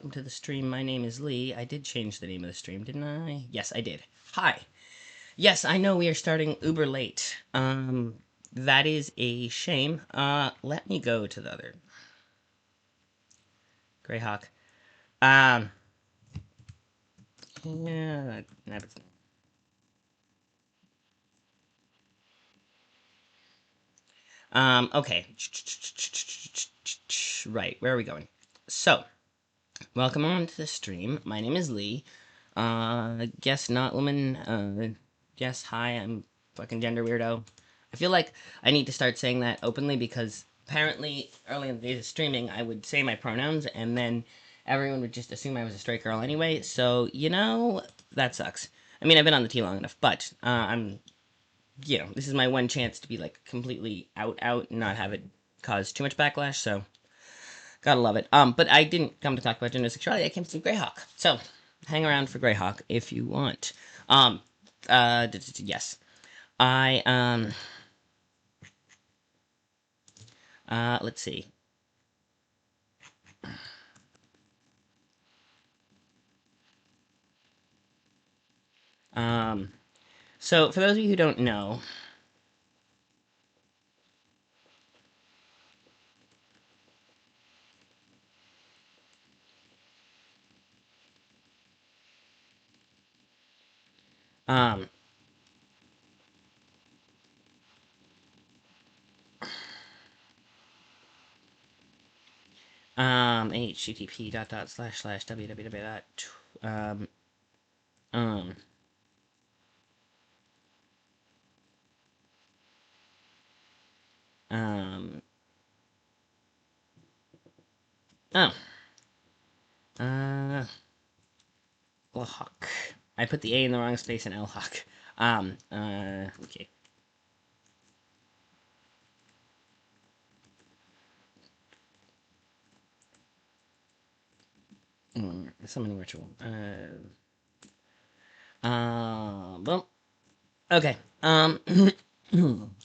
welcome to the stream. My name is Lee. I did change the name of the stream, didn't I? Yes, I did. Hi. Yes, I know we are starting uber late. That is a shame. Let me go to the other. Greyhawk. Um, yeah, okay. Right, where are we going? So, welcome on to the stream. My name is Lee. Guess not woman. Yes, hi, I'm fucking gender weirdo. I feel like I need to start saying that openly because apparently early in the days of streaming, I would say my pronouns and then everyone would just assume I was a straight girl anyway. So, that sucks. I mean, I've been on the T long enough, but this is my one chance to be like completely out and not have it cause too much backlash. So, gotta love it. But I didn't come to talk about gender sexuality. I came to see Greyhawk. So, hang around for Greyhawk if you want. Um, yes. I, let's see. Um, so for those of you who don't know, um, http dot dot slash slash www dot um um um oh uh Elhawk. I put the A in the wrong space in Elhawk. Okay. Summoning ritual. Well, okay.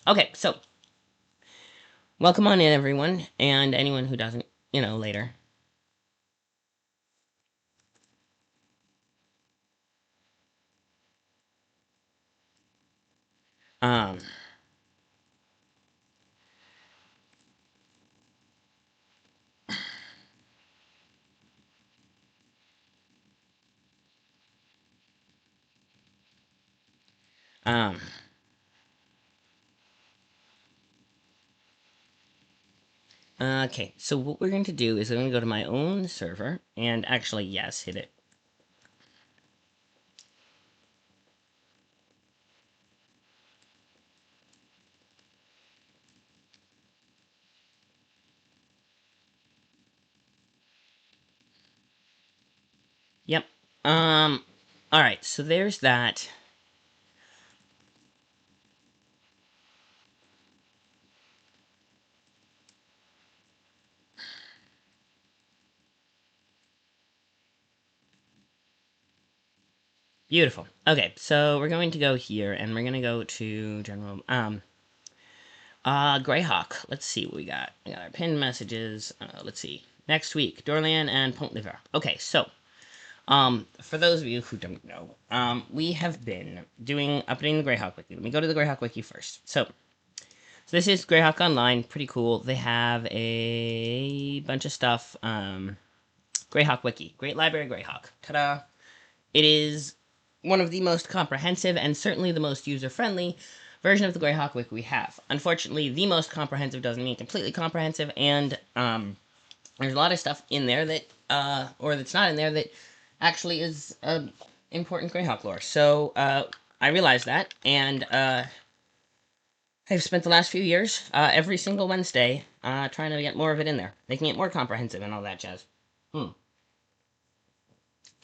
Okay, so welcome on in, everyone, and anyone who doesn't, later. Um, um, okay, so what we're going to do is I'm going to go to my own server, and actually, yes, hit it. Yep. Alright, so there's that. Beautiful. Okay, so we're going to go here, and we're going to go to general, Greyhawk. Let's see what we got. We got our pinned messages. Let's see. Next week, Dorlian and Pont Liver. Okay, so, for those of you who don't know, we have been updating the Greyhawk Wiki. Let me go to the Greyhawk Wiki first. So this is Greyhawk Online. Pretty cool. They have a bunch of stuff. Greyhawk Wiki. Great Library Greyhawk. Ta-da! It is one of the most comprehensive and certainly the most user-friendly version of the Greyhawk Wiki we have. Unfortunately, the most comprehensive doesn't mean completely comprehensive, and there's a lot of stuff in there that, or that's not in there that actually is important Greyhawk lore. So I realized that, and I've spent the last few years, every single Wednesday, trying to get more of it in there, making it more comprehensive and all that jazz.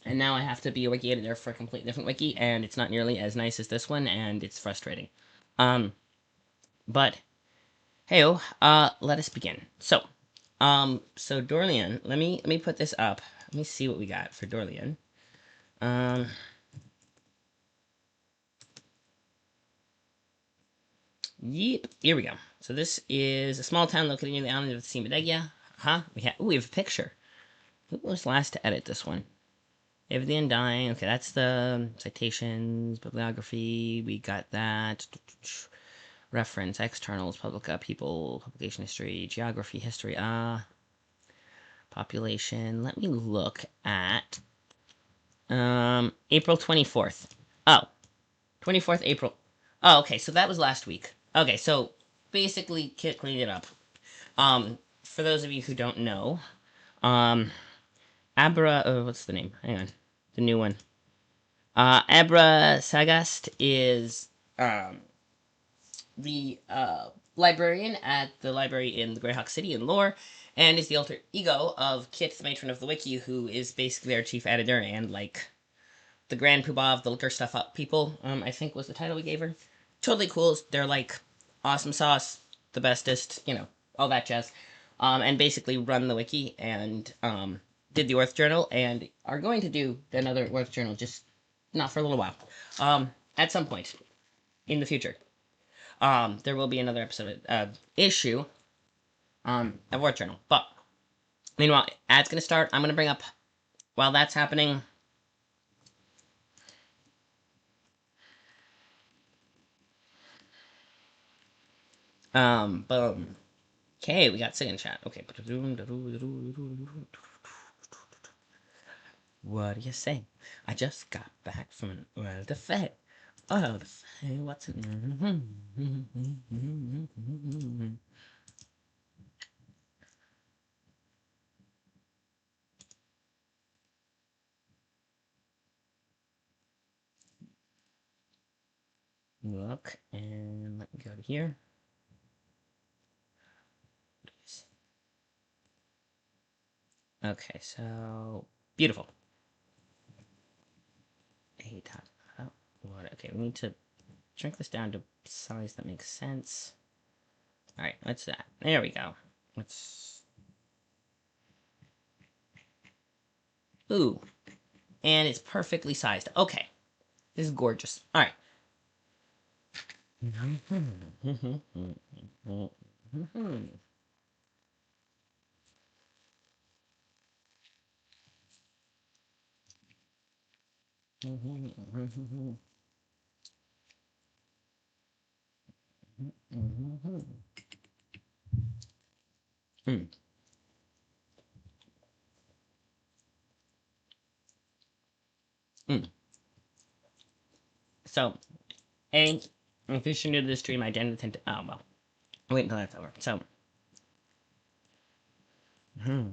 And now I have to be a wiki editor for a completely different wiki, and it's not nearly as nice as this one, and it's frustrating. But heyo, let us begin. So Dorlian, let me put this up. Let me see what we got for Dorlian. Yep, here we go. So this is a small town located near the island of Simadegia. We have a picture. Who was last to edit this one? If the Undying. Okay, that's the citations, bibliography. We got that. Reference, externals, publica, people, publication history, geography, history. Population. Let me look at April 24th. Oh, 24th April. Oh, okay, so that was last week. Okay, so basically Kit cleaned it up. For those of you who don't know, um, what's the name? Hang on. The new one. Abra Sagast is, the, librarian at the library in the Greyhawk City in lore, and is the alter ego of Kit, the matron of the wiki, who is basically our chief editor and, like, the grand poobah of the liquor stuff up people, I think was the title we gave her. Totally cool. They're like awesome sauce, the bestest, all that jazz. And basically run the wiki and did the Earth Journal and are going to do another Earth Journal, just not for a little while. At some point in the future. There will be another episode issue of Earth Journal. But meanwhile, ad's gonna start. I'm gonna bring up while that's happening. Boom. Okay, we got second chat. Okay. What do you say? I just got back from an World of Fair. World of Fair, what's it? Look, and let me go to here. Okay, so beautiful. Okay, we need to shrink this down to size that makes sense. All right, what's that? There we go. Let's. Ooh, and it's perfectly sized. Okay, this is gorgeous. All right. So, in addition to the stream, I didn't intend to. Oh, well. Wait until that's over. So. No.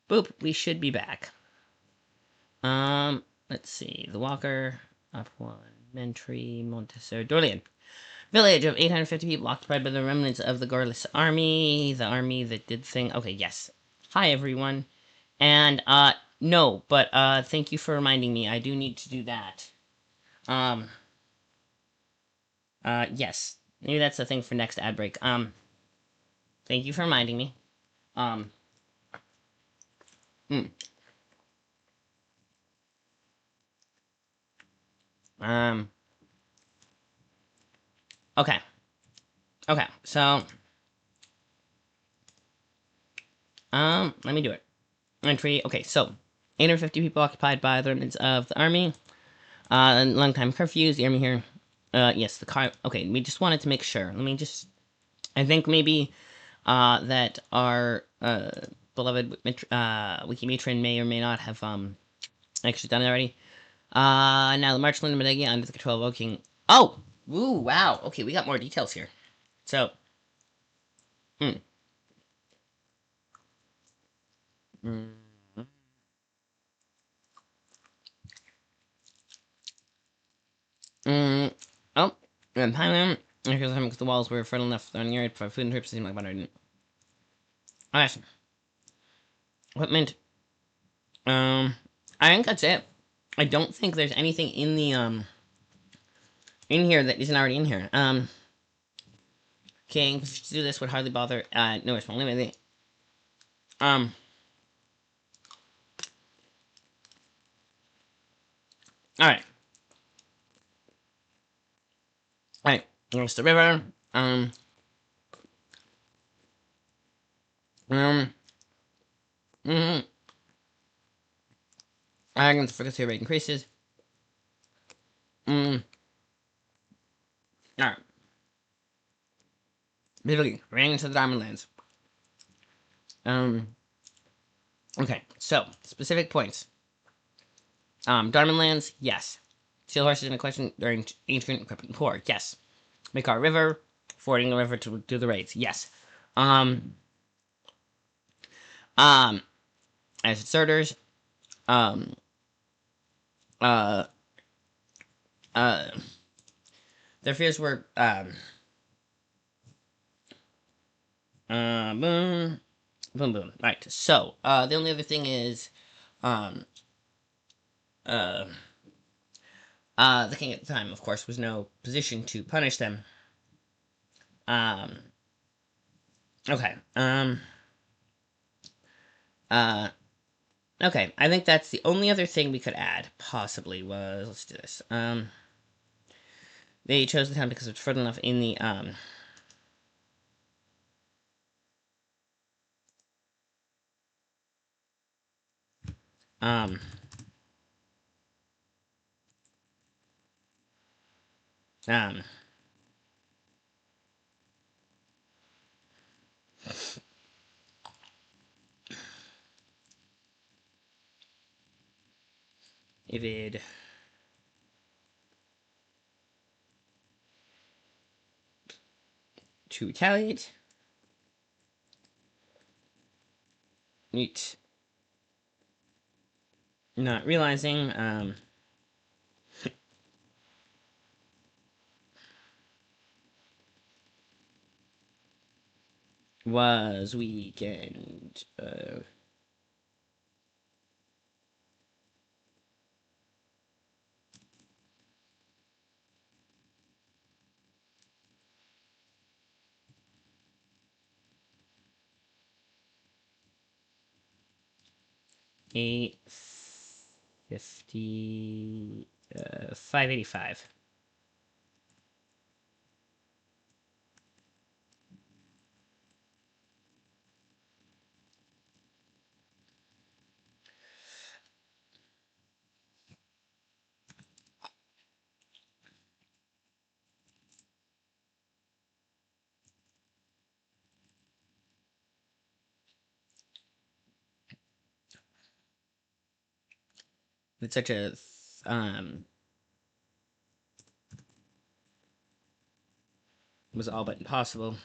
Boop, we should be back. Let's see. The Walker, up one, Mentry, Montessor, Dorlian. Village of 850 people occupied by the remnants of the Gorliss army. The army that did thing. Okay, yes. Hi, everyone. And, no, but, thank you for reminding me. I do need to do that. Yes. Maybe that's the thing for next ad break. Thank you for reminding me. Hmm. Okay. Okay, so, let me do it. Entry, okay, so, 850 people occupied by the remnants of the army. Long time curfews, the army here. Yes, the car, okay, we just wanted to make sure. Let me just, I think maybe, that our, beloved, wiki matron may or may not have, actually done it already. Now the Marchland Medega under the control of Oking. Oh! Ooh, wow. Okay, we got more details here. So, hmm. Oh, and Thailand, because the walls were fertile enough on the area for food and trips, seemed like butter didn't. Awesome. Equipment. I think that's it. I don't think there's anything in the, in here that isn't already in here. King, to do this would hardly bother. No response. Anyway, alright. Alright. There's the river. Mm-hmm. Against the frequency rate increases. Alright. Basically, raining into the Diamond Lands. Okay, so, specific points. Diamond Lands, yes. Steel horses in a question during ancient equipment poor, yes. Makar River, fording the river to do the raids, yes. As asserters, um, uh, uh, their fears were, boom, boom, boom. Right, so, the only other thing is, um, uh, the king at the time, of course, was no position to punish them. Okay, uh, okay, I think that's the only other thing we could add, possibly, was, let's do this, they chose the town because it's further enough in the, um, um, Evid, to retaliate, neat, not realizing, was weekend, 850, 585. It's such a, was all but impossible.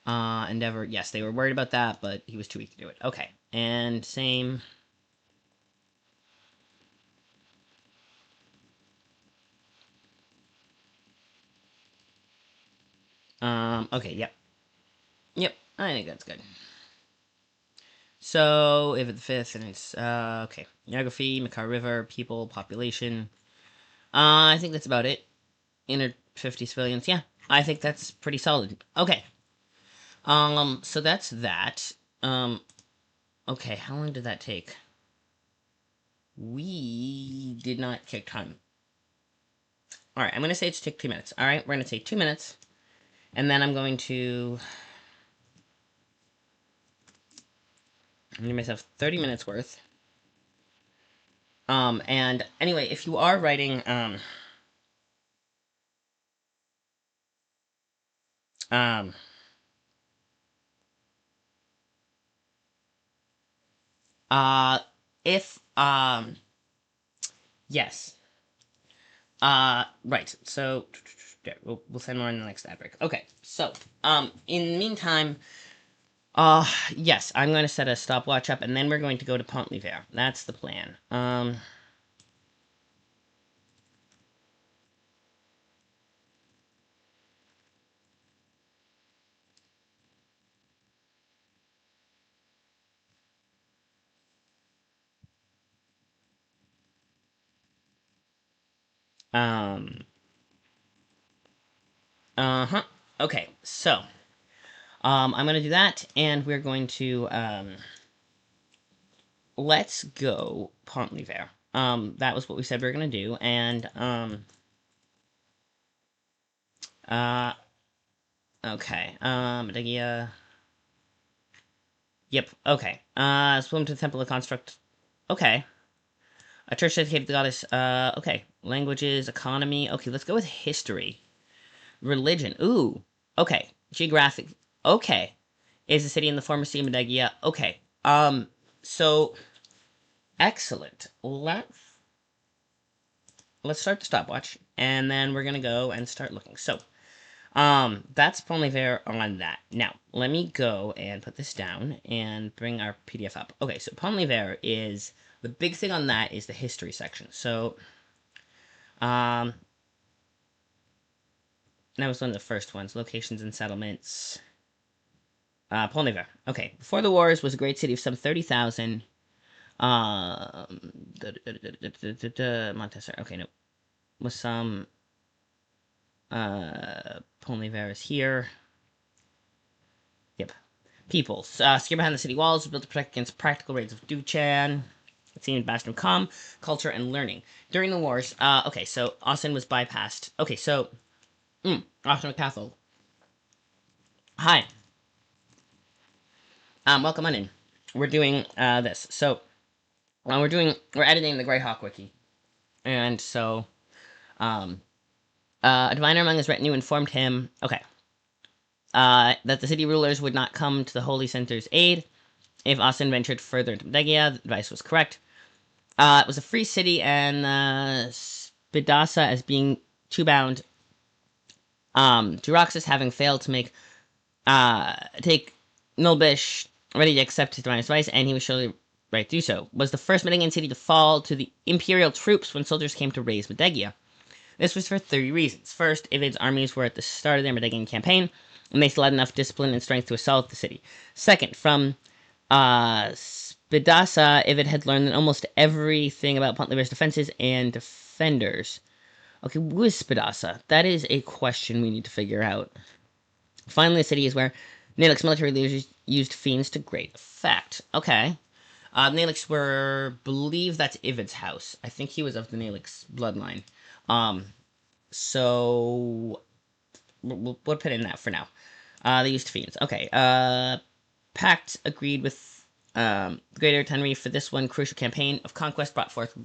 Endeavor, yes, they were worried about that, but he was too weak to do it. Okay, and same. Okay, yep. Yep, I think that's good. So, if it's the fifth, and it's, okay. Geography, Makar River, people, population. I think that's about it. Inner 50 civilians, yeah. I think that's pretty solid. Okay. So that's that. Okay, how long did that take? We did not check time. Alright, I'm gonna say it's take 2 minutes. Alright, we're gonna take 2 minutes. And then I'm going to... I'm gonna myself 30 minutes worth. And anyway, if you are writing, um, uh, if, yes. Right, so, yeah, we'll send more in the next ad break. Okay, so, in the meantime, yes, I'm going to set a stopwatch up, and then we're going to go to Pont-l'Hiver. That's the plan. Um, Okay, so, I'm gonna do that, and we're going to, let's go Pont-l'Hiver. That was what we said we were gonna do, and, uh, okay, yep, okay. Swim to the Temple of Construct. Okay. A church dedicated to the goddess, okay. Languages, economy, okay, let's go with history. Religion, ooh, okay. Geographic, okay. Is the city in the former city of Medegia? Okay. So, excellent. Let's start the stopwatch, and then we're gonna go and start looking. So, that's Pont-l'Hiver on that. Now, let me go and put this down and bring our PDF up. Okay, so Pont-l'Hiver is, the big thing on that is the history section. So, that was one of the first ones. Locations and settlements. Pont-l'Hiver. Okay, before the wars was a great city of some 30,000. Montessor. Okay, no. With some, Pont-l'Hiver is here. Yep. People. Secure behind the city walls, built to protect against practical raids of Duchan. It's seen in Bastion of Calm, culture, and learning. During the wars, okay, so Austin was bypassed. Okay, so, Austin Castle. Hi. Welcome on in. We're doing, this. So, we're editing the Greyhawk wiki. And so, a diviner among his retinue informed him, okay, that the city rulers would not come to the Holy Center's aid if Austin ventured further into Medegia. The advice was correct. It was a free city, and Spidasa, as being two-bound, Juroxus having failed to take Nulbish ready to accept his divine's advice, and he was surely right to do so, was the first Medegian city to fall to the Imperial troops when soldiers came to raise Medegia. This was for 3 reasons. First, Ivid's armies were at the start of their Medegian campaign, and they still had enough discipline and strength to assault the city. Second, from Spidasa, Ivid had learned almost everything about Pont-l'Hiver's defenses and defenders. Okay, who is Spidasa? That is a question we need to figure out. Finally, the city is where Nalix military leaders used fiends to great effect. Okay. Nalix believe that's Ivid's house. I think he was of the Nalix bloodline. So we'll put in that for now. They used fiends. Okay. Pact agreed with Greater Tenri for this one crucial campaign of conquest, brought forth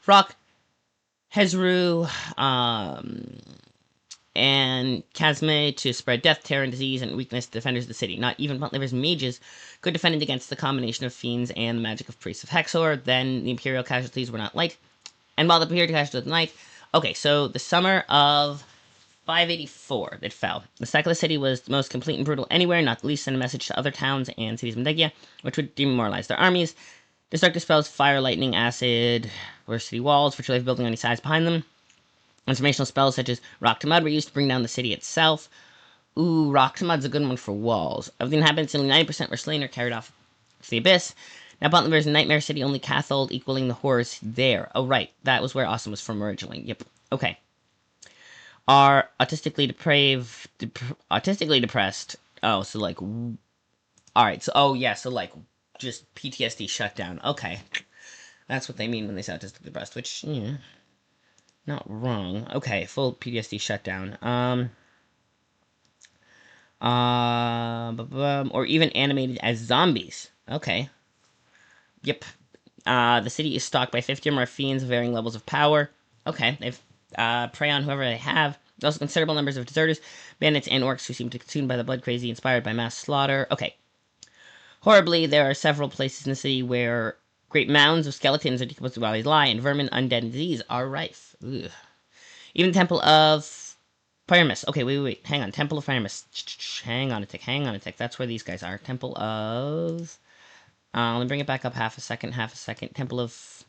Rock, Hezru, and Kazme to spread death, terror, and disease and weakness to defenders of the city. Not even Pont-l'Hiver's mages could defend it against the combination of fiends and the magic of priests of Hexor. Then the Imperial casualties were not light. And while the Imperial casualties were light, okay, so the summer of 584, it fell. The sack of the city was the most complete and brutal anywhere, not the least send a message to other towns and cities of Medegia, which would demoralize their armies. Destructive spells, fire, lightning, acid, were city walls, virtually building on any sides behind them. Transformational spells such as Rock to Mud were used to bring down the city itself. Ooh, Rock to Mud's a good one for walls. Of the inhabitants, only 90% were slain or carried off to the abyss. Now, Pont-l'Hiver's Nightmare City only Cathold, equaling the horrors there. Oh, right. That was where Austin was from originally. Yep. Okay. Are autistically depressed. Oh, so like... Alright, so, oh, yeah, so like, just PTSD shutdown. Okay. That's what they mean when they say autistically depressed, which, yeah, not wrong. Okay, full PTSD shutdown. Or even animated as zombies. Okay. Yep. The city is stalked by 50 or more fiends of varying levels of power. Okay, they've prey on whoever they have. There's also considerable numbers of deserters, bandits, and orcs who seem to be consumed by the blood crazy, inspired by mass slaughter. Okay. Horribly, there are several places in the city where great mounds of skeletons or decomposed bodies lie, and vermin, undead, and disease are rife. Ugh. Even the Temple of Pyramus. Okay, wait. Hang on. Temple of Pyramus. Hang on a tick. That's where these guys are. Temple of... let me bring it back up half a second. Temple of...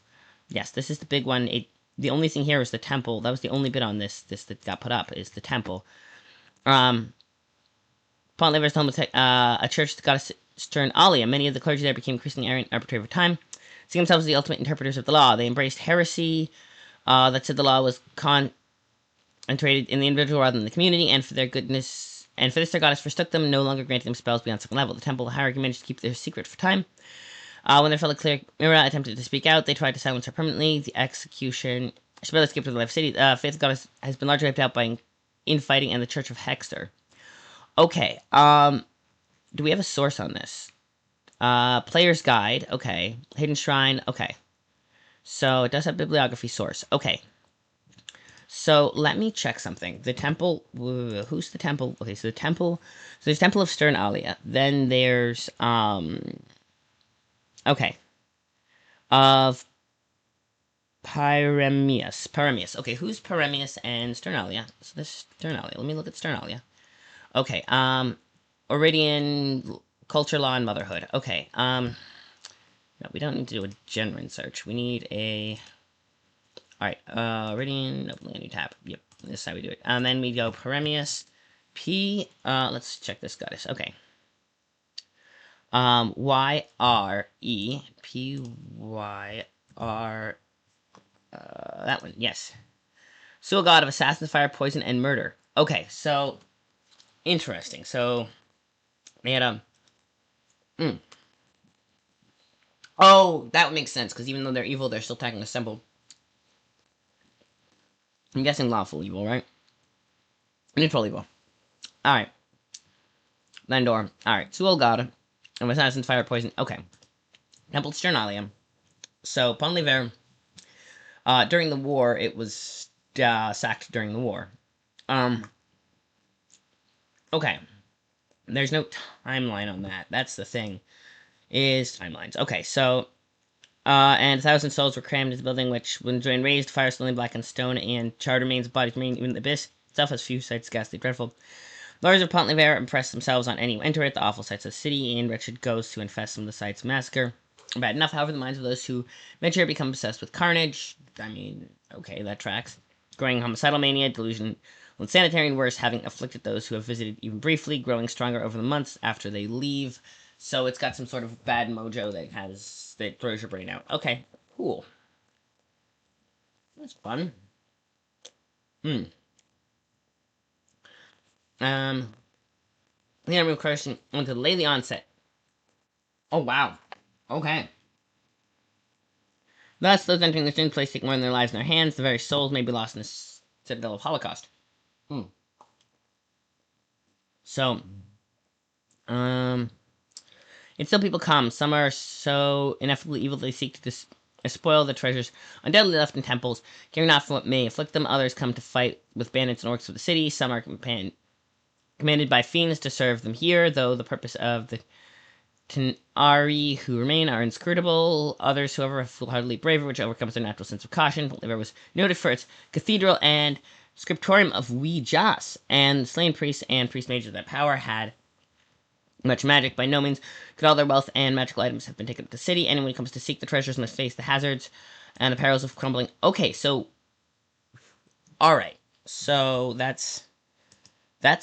Yes, this is the big one. The only thing here is the temple. That was the only bit on this that got put up, is the temple. Pont-l'Hiver's home was a church that got a stern alia. Many of the clergy there became increasingly arrogant and arbitrary over time, seeing themselves as the ultimate interpreters of the law. They embraced heresy, that said the law was concentrated in the individual rather than the community, and for their goodness, and for this their goddess forsook them, no longer granting them spells beyond second level. The temple hierarchy managed to keep their secret for time. When their fellow cleric Mira attempted to speak out, they tried to silence her permanently. The execution. She barely escaped to the life city. Faith goddess has been largely wiped out by infighting and the Church of Hexter. Okay. Do we have a source on this? Player's Guide. Okay. Hidden Shrine. Okay. So it does have bibliography source. Okay. So let me check something. The temple. Who's the temple? Okay. So the temple. So there's Temple of Stern Alia. Then there's Okay. Of Pyramius. Okay, who's Pyramius and Sternalia? So this Sternalia. Let me look at Sternalia. Okay, Iridian, culture, law, and motherhood. Okay, no, we don't need to do a Genrin search. We need a... Alright, Iridian, open a new tab. Yep, this is how we do it. And then we go Pyramius, let's check this goddess. Okay. Y-R-E-P-Y-R... that one, yes. Sewell god of assassin, fire, poison, and murder. Okay, so interesting. So they had a. Oh, that would make sense because even though they're evil, they're still attacking a symbol. I'm guessing lawful evil, right? Neutral evil. All right. Lendor. All right. Sewell god of assassin, fire, poison. Okay. Temple Sternalium. So Ponlever. During the war, it was sacked during the war. Okay. There's no timeline on that. That's the thing. Is timelines. Okay, so... and 1,000 souls were crammed into the building, which, when raised, fire slowly blackened stone, and charred remains of bodies remain. Even the abyss itself has few sights ghastly dreadful. Lords of Pontlever impressed themselves on any who enter it, the awful sights of the city, and wretched ghosts who infest some of the sites of massacre. Bad enough, however, the minds of those who venture become obsessed with carnage. I mean, okay, that tracks. Growing homicidal mania, delusion, insanitary, and worse, having afflicted those who have visited even briefly, growing stronger over the months after they leave. So it's got some sort of bad mojo that throws your brain out. Okay, cool. That's fun. The enemy question want to delay the onset. Oh wow. Okay. Thus, those entering the sin place take more than their lives in their hands. The very souls may be lost in the citadel of Holocaust. So, until people come, some are so ineffably evil they seek to spoil the treasures undoubtedly left in temples, caring not for what may afflict them. Others come to fight with bandits and orcs of the city. Some are commanded by fiends to serve them here, though the purpose of the Tenari who remain are inscrutable. Others, however, have foolhardily bravery, which overcomes their natural sense of caution. Pontlever was noted for its cathedral and scriptorium of Jas, and the slain priests and priest mages of that power had much magic. By no means could all their wealth and magical items have been taken to the city. Anyone who comes to seek the treasures must face the hazards and the perils of crumbling. Okay, so... Alright. So, that's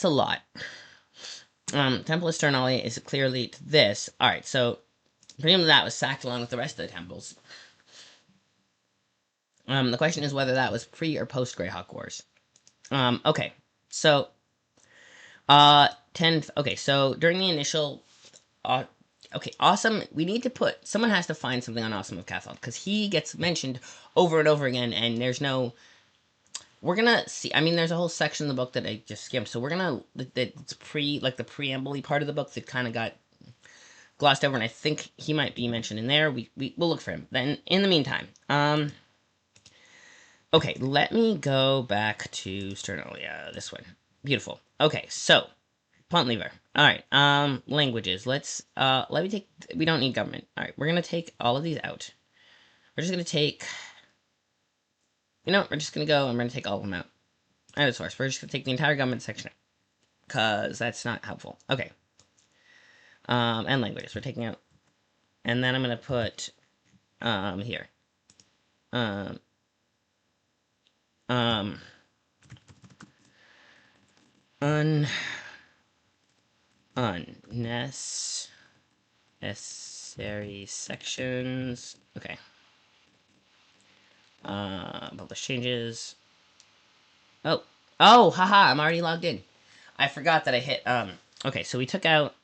a lot. Temple of Sternalia is clearly to this. Alright, so... presumably that was sacked along with the rest of the temples. The question is whether that was pre- or post-Greyhawk Wars. Okay. So... okay, so during the initial... okay, Awesome, we need to put... Someone has to find something on Awesome of Cathal, because he gets mentioned over and over again, and there's no... We're gonna see... I mean, there's a whole section in the book that I just skimmed, so we're gonna... It's the preamble-y part of the book that kind of got glossed over, and I think he might be mentioned in there. We'll look for him. Then, in the meantime, okay, let me go back to Sternalia, this one. Beautiful. Okay, so... Pontlever. Alright, languages. Let me take... We don't need government. Alright, we're gonna take all of these out. We're just gonna take... You know, we're just gonna go and we're gonna take all of them out. At its source. We're just gonna take the entire government section out. Because that's not helpful. Okay. And languages. We're taking out... And then I'm gonna put... here. Unnecessary sections. Okay. Publish changes. Oh. Oh, haha, I'm already logged in. I forgot that I hit, okay, so we took out,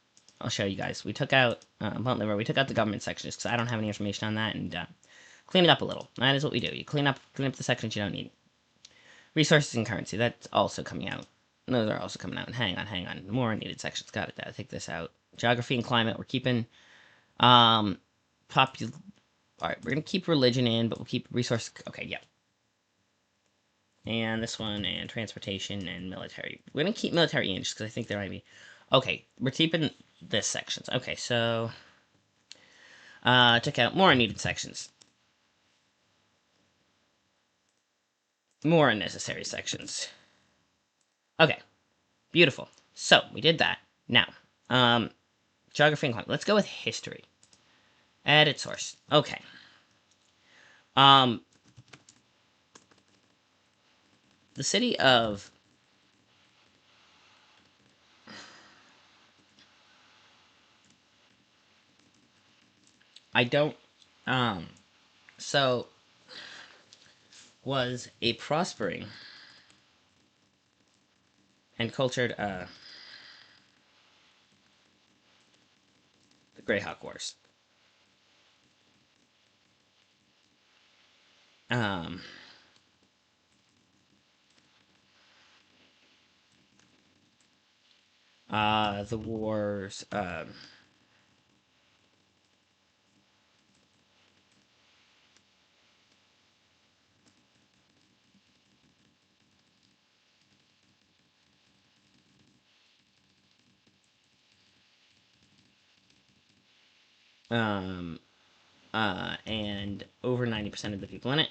I'll show you guys. We took out, we took out the government sections because I don't have any information on that, and, clean it up a little. That is what we do. You clean up the sections you don't need. Resources and currency, that's also coming out. Those are also coming out. And hang on. More needed sections. Got it. Take this out. Geography and climate, we're keeping. Alright, we're gonna keep religion in, but we'll keep resource. Okay, yeah. And this one, and transportation and military. We're gonna keep military in just because I think there might be. Okay, we're keeping this sections. Okay, so. Took out more needed sections. More unnecessary sections. Okay, beautiful. So, we did that. Now, geography and climate. Let's go with history. Edit source. Okay. The city of I don't so was a prospering and cultured the Greyhawk Wars. Um the wars um and over 90% of the people in it.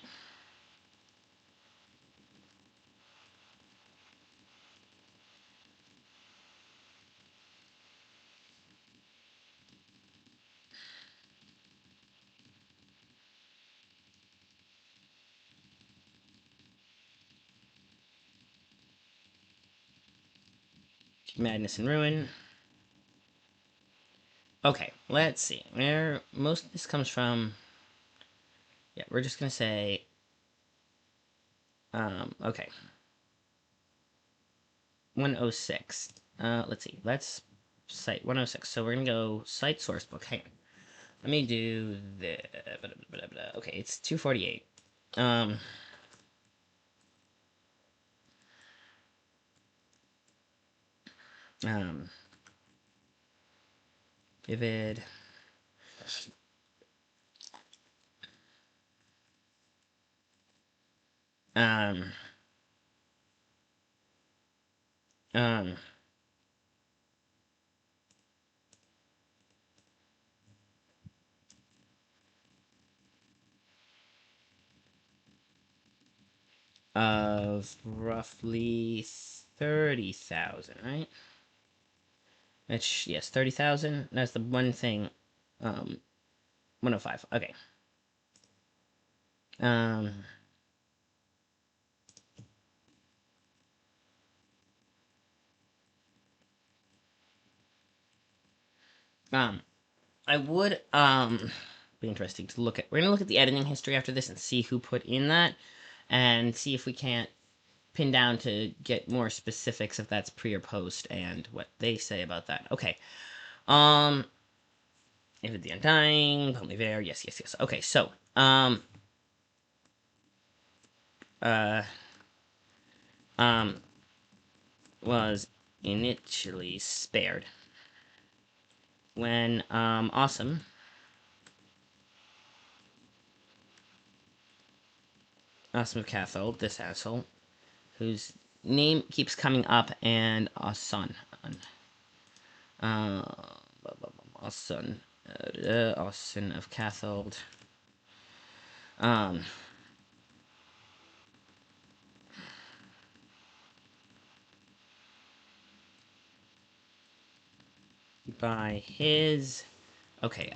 Madness and ruin. Okay, let's see. Where most of this comes from. Yeah, we're just gonna say okay. 106. Let's see. Let's cite 106. So we're gonna go cite source book. Hang on. Let me do the. Okay, it's 248. Um. Um. Vivid. Um. Um. Of roughly 30,000, right? Which, yes, 30,000. That's the one thing. 105. Okay. Um. Um. I would, be interesting to look at. We're gonna look at the editing history after this and see who put in that, and see if we can't pin down to get more specifics if that's pre or post and what they say about that. Okay. Um. David the Undying, Homely Bear, yes. Okay, so, uh, um, was initially spared when, Awesome of Cathold, this asshole, whose name keeps coming up, and Awesome, uh, Awesome, Awesome of Cathold, um, by his, okay,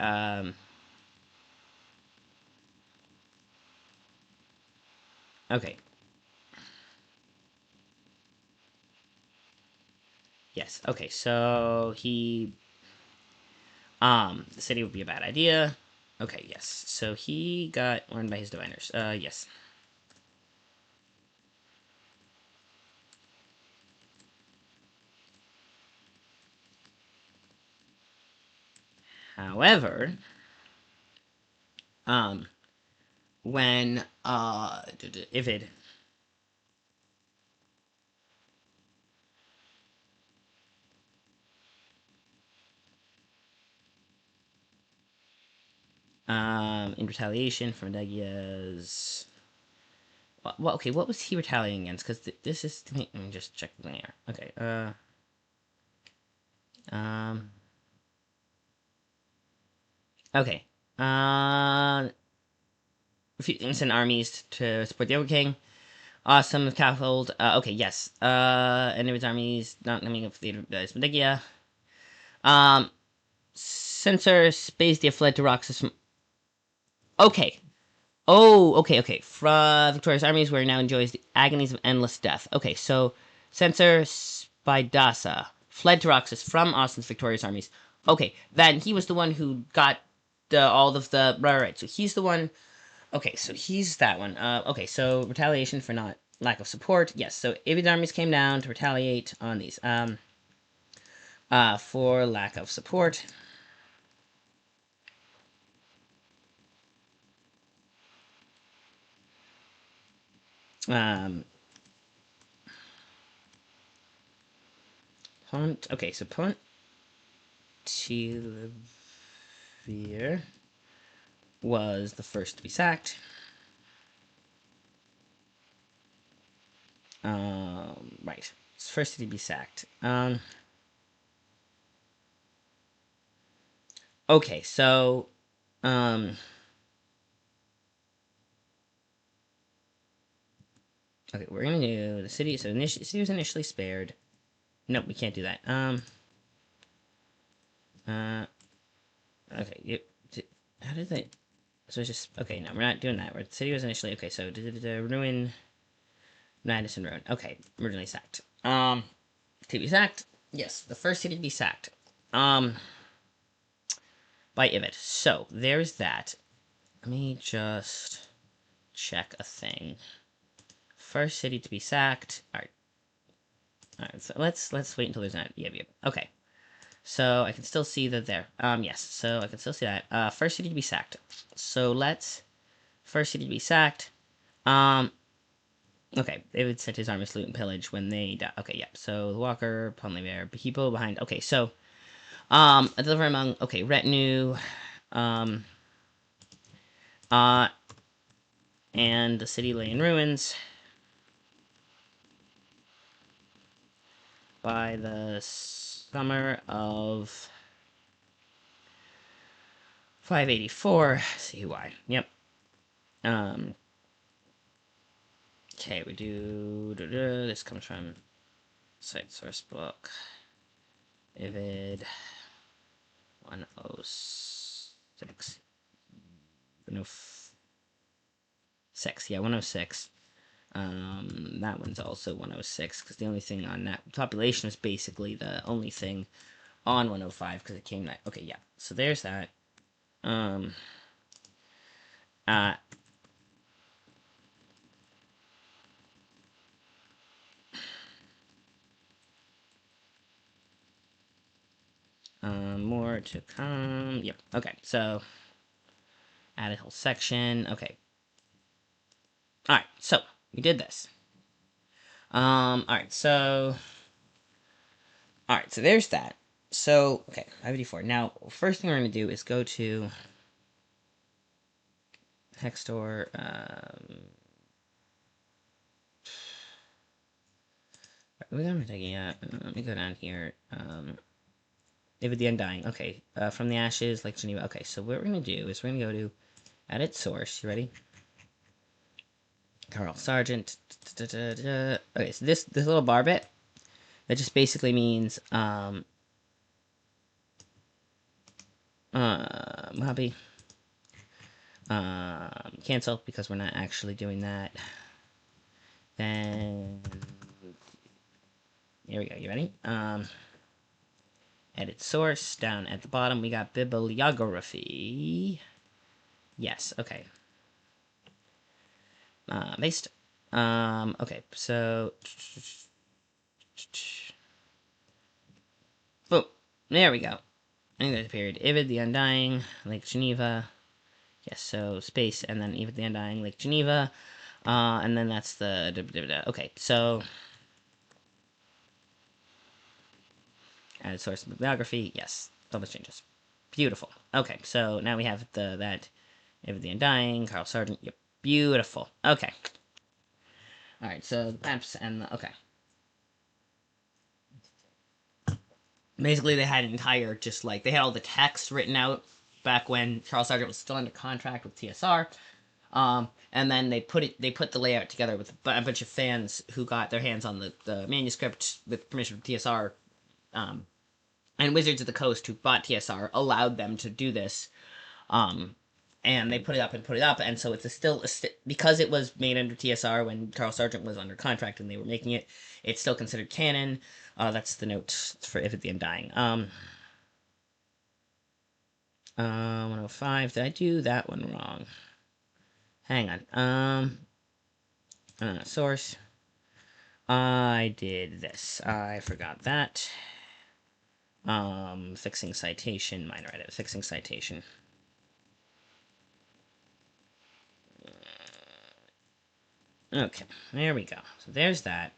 okay, yes, okay, so the city would be a bad idea. Okay, yes. So he got warned by his diviners. Yes. However, when Ivid in retaliation for Medegia's. Well, okay, what was he retaliating against? Because this is. Let me just check the here. Okay, Okay. Refusing to send armies to support the Overking. Awesome scaffold. Okay, yes. And of its armies not coming up for the Medegia. Censor Spacedia fled to Roxas from. Okay. Oh, okay. From victorious armies, where now enjoys the agonies of endless death. Okay, so Censor Spidasa fled to Roxas from Austin's victorious armies. Okay, then he was the one who got all of the right. So he's the one. Okay, so he's that one. Okay, so retaliation for not lack of support. Yes, so Avid's armies came down to retaliate on these. For lack of support. Punt. Okay, so Punt. Tilvir was the first to be sacked. Right. It's first to be sacked. Okay, so, okay, we're gonna do the city. So the city was initially spared. Nope, we can't do that. Okay, how did they? So it's just okay. No, we're not doing that. The city was initially okay. So ruin, Madison ruin. Okay, originally sacked. To be sacked. Yes, the first city to be sacked. By Ivid. So there's that. Let me just check a thing. First city to be sacked. Alright. Alright, so let's wait until there's an yep. Okay. So I can still see that there. Yes, so I can still see that. First city to be sacked. So let's first city to be sacked. Okay, David sent his army to loot and pillage when they die. Okay, yep. So the Walker, Ponlever, people behind. Okay, so a deliver among retinue. And the city lay in ruins. By the summer of 584 CY. Yep. Okay, we do. This comes from site source book. Vivid 106. 106. Yeah, 106. That one's also 106 because the only thing on that population is basically the only thing on 105 because it came that. Okay, yeah. So there's that. More to come. Yep. Okay. So add a whole section. Okay. All right. So we did this. All right. So. All right. So there's that. So okay. 584. Now, first thing we're gonna do is go to Hextor. What am I taking at? Let me go down here. David the Undying. Okay. From the ashes, like Geneva. Okay. So what we're gonna do is we're gonna go to edit source. You ready? Carl Sargent. Okay. So this little bar bit that just basically means hobby. Cancel because we're not actually doing that. Then here we go. You ready? Edit source down at the bottom. We got bibliography. Yes. Okay. Based. Okay. So. Boom. There we go. I think there's a period. Ivid the Undying, Lake Geneva. Yes, so space, and then Ivid the Undying, Lake Geneva. And then that's the... Okay, so... Added source bibliography. Yes, all those changes. Beautiful. Okay, so now we have that Ivid the Undying, Carl Sargent. Yep, beautiful. Okay. Alright, so maps and... Okay. Basically, they had an entire, just like, they had all the text written out back when Charles Sargent was still under contract with TSR. And then they put the layout together with a bunch of fans who got their hands on the manuscript with permission from TSR. And Wizards of the Coast, who bought TSR, allowed them to do this. And they put it up, and so it's because it was made under TSR when Charles Sargent was under contract and they were making it, it's still considered canon. That's the note for If It the Undying. 105. Did I do that one wrong? Hang on. Source. I did this. I forgot that. Fixing citation. Minor edit. Fixing citation. Okay, there we go. So there's that.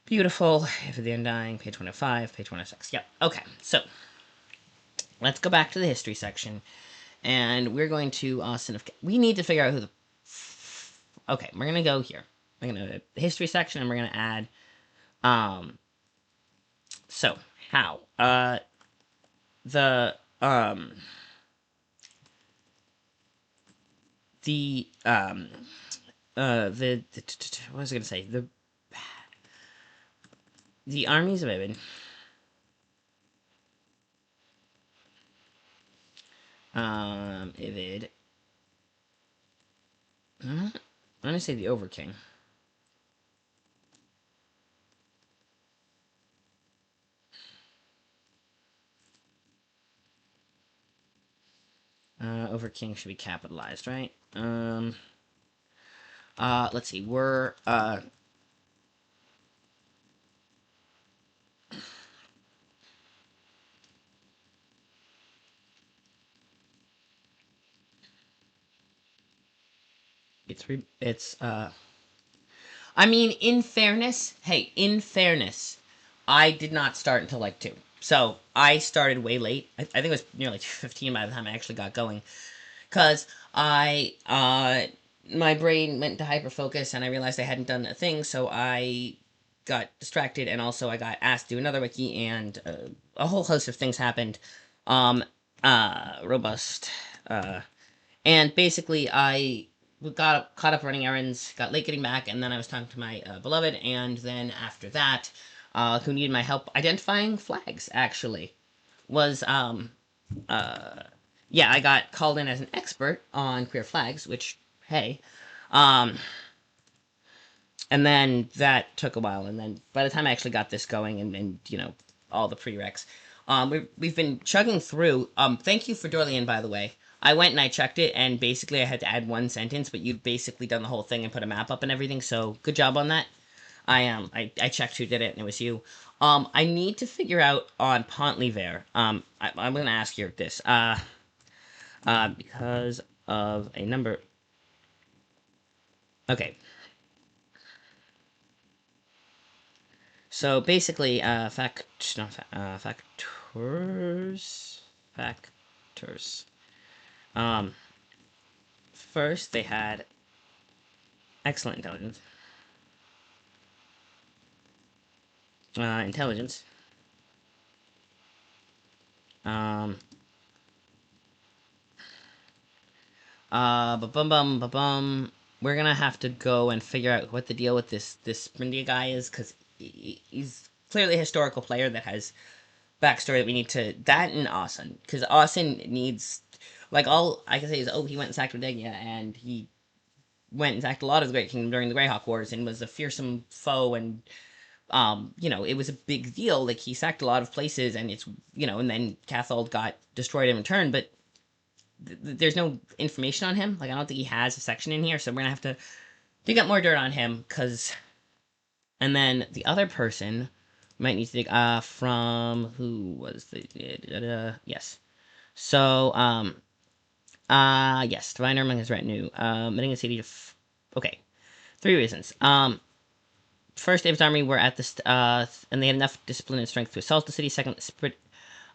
Beautiful. If the Undying, page 105, page 106. Yep. Okay, so let's go back to the history section. And we're going to Austin of... We need to figure out who the... Okay, we're going to go here. We're going to the history section, and we're going to add... So, how? The... What was I going to say? The armies of Ivid... Ivid... I'm going to say the Overking. Overking should be capitalized, right? Let's see. We're, I mean, in fairness, I did not start until, like, 2. So, I started way late. I think it was nearly 15 by the time I actually got going. Because my brain went into hyperfocus, and I realized I hadn't done a thing, so I got distracted, and also I got asked to do another wiki, and a whole host of things happened. Robust. And basically, I got caught up running errands, got late getting back, and then I was talking to my beloved, and then after that, who needed my help identifying flags, actually, was, yeah, I got called in as an expert on queer flags, which, hey, and then that took a while, and then by the time I actually got this going, and you know, all the prereqs, we've been chugging through. Thank you for Dorlian, by the way. I went and I checked it, and basically I had to add one sentence, but you'd basically done the whole thing and put a map up and everything, so good job on that. I checked who did it, and it was you. I need to figure out on Pont-l'Hiver. I'm gonna ask you this. Because of a number... Okay. So basically, factors. First, they had excellent intelligence. Intelligence. We're gonna have to go and figure out what the deal with this Sprindia guy is, because he's clearly a historical player that has backstory that we need to... That and Austin, because Austin needs... Like, all I can say is, oh, he went and sacked Rodegia, and he went and sacked a lot of the Great Kingdom during the Greyhawk Wars, and was a fearsome foe, and, you know, it was a big deal. Like, he sacked a lot of places, and it's, you know, and then Cathold got destroyed in return, but there's no information on him. Like, I don't think he has a section in here, so we're gonna have to dig up more dirt on him, because... And then the other person Might need to dig. From who was the yes. So yes, Divine Erming his retinue. Meeting a city. Okay, 3 reasons. First, Abe's army were at this, and they had enough discipline and strength to assault the city. Second, Spirit,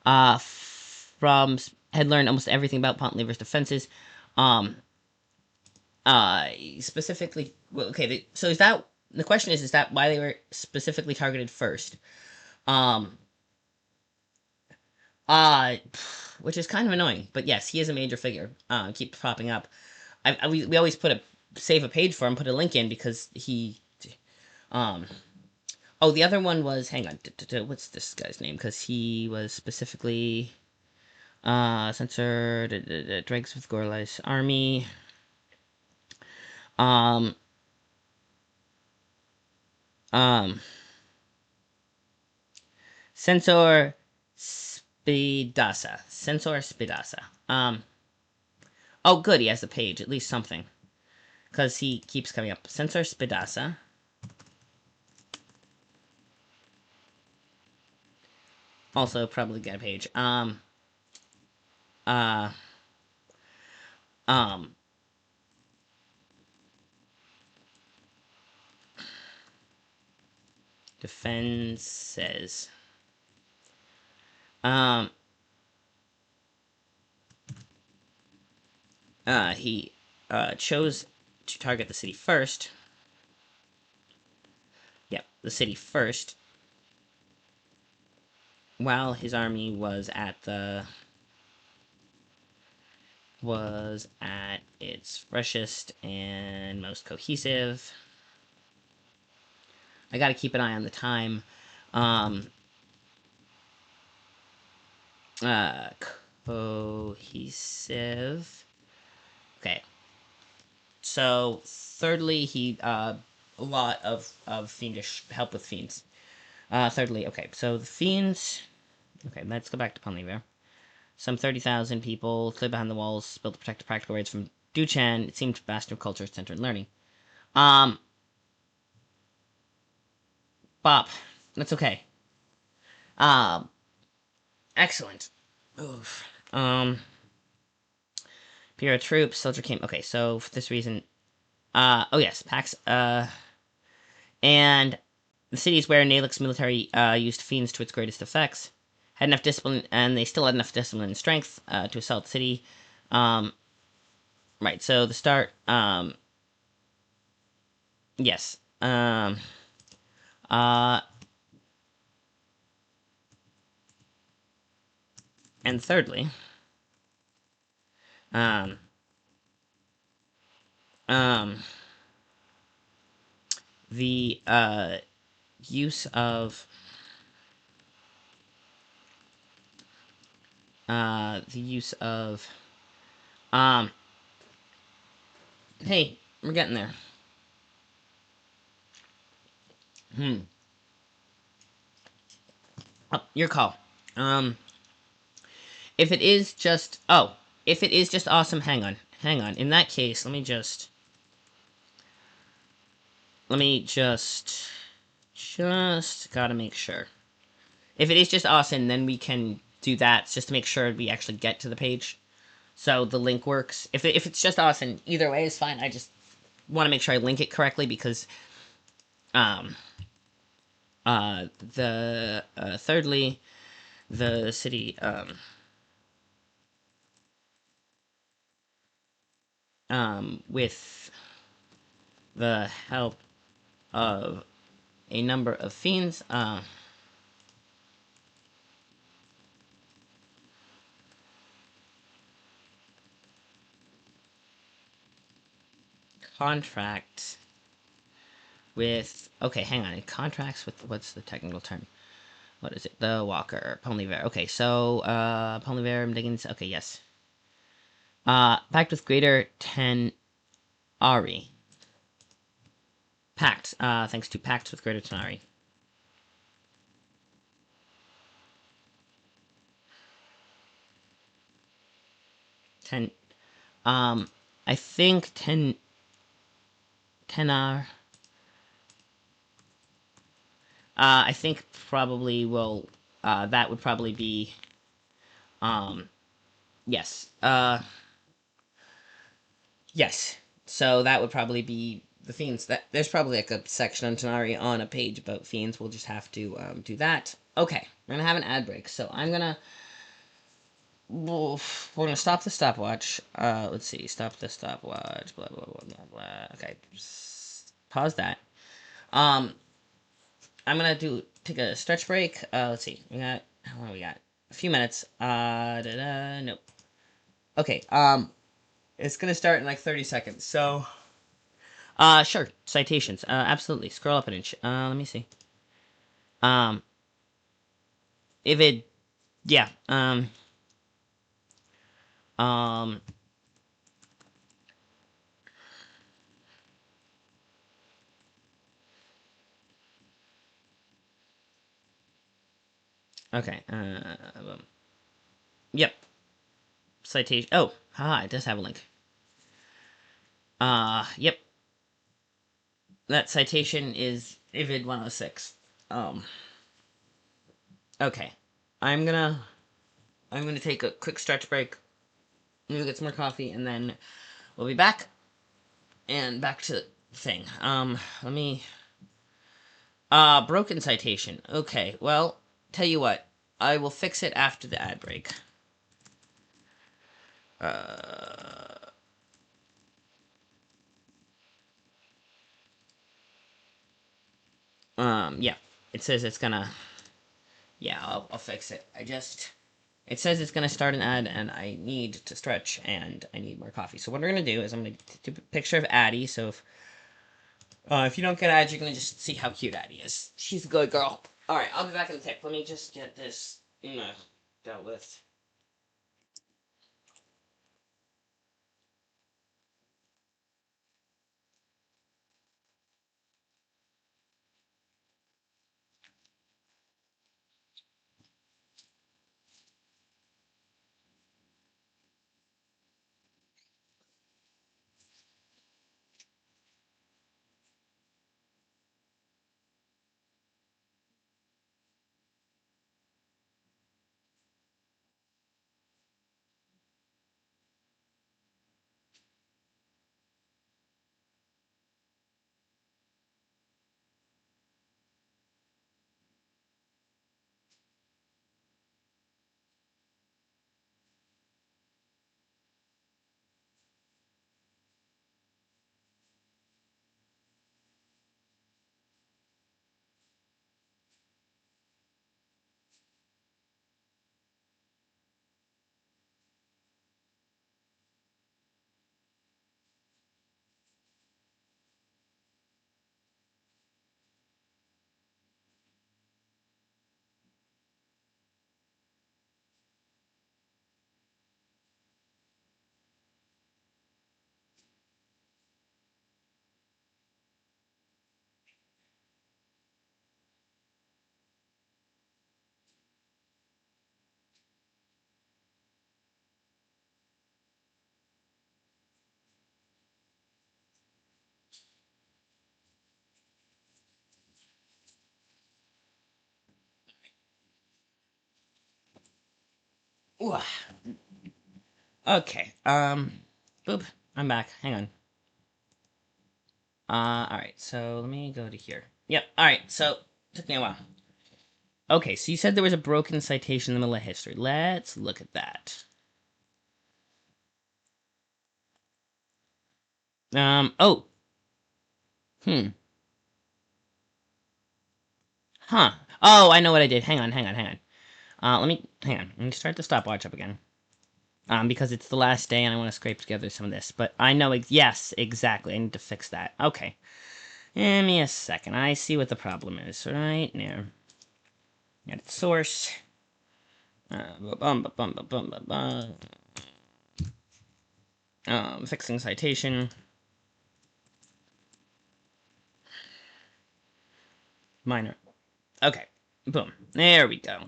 from had learned almost everything about Pont-Lever's defenses. Um, specifically, well, okay. So is that the question? Is that why they were specifically targeted first? Um, uh, which is kind of annoying. But yes, he is a major figure. Keeps popping up. We always save a page for him, put a link in because he. Um, oh, the other one was hang on. What's this guy's name? Because he was specifically censored. Dregs with Gorlai's army. Um, um, Censor Spidasa. Censor Spidasa. Oh, good. He has the page. At least something. Because he keeps coming up. Censor Spidasa. Also, probably get a page. Uh, um, Defenses. Um, he, chose to target the city first. Yep, the city first. While his army was at its freshest and most cohesive. I gotta keep an eye on the time. Uh, Cohesive. Okay. So, thirdly, he, a lot of fiendish help with fiends. Thirdly, okay, so the fiends. Okay, let's go back to Ponlever. Some 30,000 people stood behind the walls, built to protect the practical raids from Duchan. It seemed bastion of culture, center, and learning. Bop. That's okay. Um, Excellent. Oof. Bureau troops, soldier came. Okay, so for this reason, oh yes, Pax. And the cities where Nalek's military used fiends to its greatest effects had enough discipline, and they still had enough discipline and strength to assault the city. Right. So the start. Yes. Uh, and thirdly, um, um, the use of the use of um. Hey, we're getting there. Oh, your call. Um, if it is just if it is just awesome, hang on. In that case, let me just gotta make sure. If it is just awesome, then we can do that just to make sure we actually get to the page. So the link works. If it's just awesome, either way is fine. I just want to make sure I link it correctly because um the thirdly the city with the help of a number of fiends contract with okay, hang on. It contracts with what's the technical term? What is it? The Walker Ponlever. Okay, so Ponlever Diggins. Okay, yes. Pact with Greater Ten Ari. Pact. Thanks to Pact with Greater Tenari. 10. I think 10. 10R. I think probably will, that would probably be, yes, yes. So that would probably be the fiends. That there's probably like a section on Tanari on a page about fiends. We'll just have to do that. Okay, we're gonna have an ad break. So I'm gonna we're gonna stop the stopwatch. Let's see, stop the stopwatch. Blah blah blah blah blah. Okay, pause that. Um, I'm gonna take a stretch break. Let's see, we got how long we got? A few minutes. Nope. Okay. It's gonna start in like 30 seconds. So, sure. Citations. Absolutely. Scroll up an inch. Let me see. Um, if it, yeah. Um. Okay. Yep. Citation. Oh, haha. It does have a link. Yep. That citation is Ivid 106. Um. Okay. I'm gonna. I'm gonna take a quick stretch break. Maybe get some more coffee, and then we'll be back. And back to the thing. Let me. Broken citation. Okay. Well, tell you what. I will fix it after the ad break. Uh. Yeah. It says it's gonna. Yeah, I'll fix it. It says it's gonna start an ad, and I need to stretch, and I need more coffee. So what we're gonna do is I'm gonna take a picture of Addie. So if you don't get Addie, you're gonna just see how cute Addie is. She's a good girl. All right, I'll be back in the tick. Let me just get this, dealt with. Ooh. Okay. Boop. I'm back. Hang on. All right. So let me go to here. Yep. All right. So took me a while. Okay. So you said there was a broken citation in the middle of history. Let's look at that. Oh. Hmm. Huh. Oh, I know what I did. Hang on. Hang on. Hang on. Let me hang on. Let me start the stopwatch up again. Because it's the last day and I want to scrape together some of this. But I know, yes, exactly. I need to fix that. Okay. Give me a second. I see what the problem is right now. Edit source. Fixing citation. Minor. Okay. Boom. There we go.